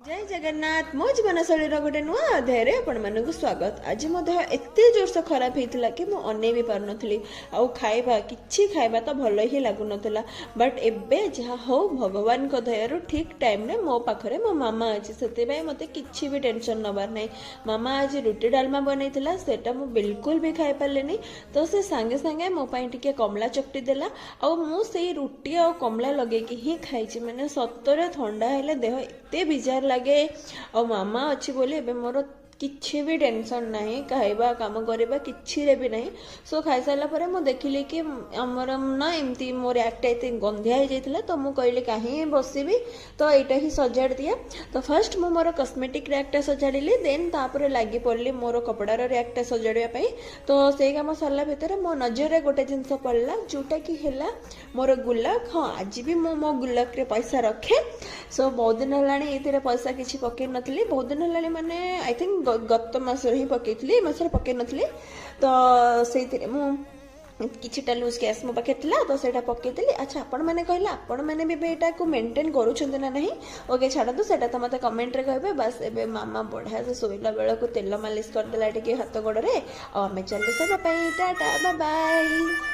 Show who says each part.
Speaker 1: जय जगन्नाथ मो जीवन शैली गोटे नुआ अध्याय आपण मानक स्वागत। आज मो देह एते जोरसे खराब होता कि मु अने भी पार नी आउ खाइबा किछि खाइबा तो भल ही लगुन बट एबे जहाँ हो भगवान को दयारु ठीक टाइम रे मो पाखरे मो मामा अच्छे से मते किछि भी टेंशन नबार नहीं। मामा आज रुटी डालमा बनईला सेटा मु बिल्कुल भी खाई पारे तो से सांगे सांगे मो पाई टिके कमला चकटी देला आ मु से रुटी आ कमला लगे ही खाई माने सतरे ठंडा हेले देह एते बिजार लगे और मामा अच्छी बोली एबे मोर किछि भी टेंशन नहीं खाइबा काम करबा किछि रे भी नहीं। सो खाई सारा पर मु देखिली कि हमर ना एमती मोर एक्ट एते गंधिया हो जाइतिला तो मु कहली काहे बसिबी तो एटा ही सजाड़ दिया। तो फर्स्ट मु मोर कॉस्मेटिक रैकटा सजाड़िली देन तापर लागी पड़ली मोर कपड़ार रैकटा सजाड़िया पई। तो से काम सरला भितर मो नजर गोटे जिनस पड़ला जोटा कि हैला मोर गुलाब। हाँ आज भी मो गुलाब रे पैसा रखे। सो बहुत दिन हेलाणी एथिरे पैसा किछि पके नथली बहुत दिन हेलाणी माने आई थिंक गत मास ही पकईली मसरे पकई नथली तो से किछिटा लूज कैश मो पाखे थिला तो सेटा पकईली। अच्छा आपण मैंने कहले आपण मैंने भी एटा को मेंटेन करूछन ना नहीं ओके छाड़ दो सेटा तो मते कमेंट रे कहबे। बस एबे मामा बढ़िया से सोइला बेला को तेल मालिश कर देला टिके हाथ गोड़ रे आ हमें चलू सब टाटा बाय बाय।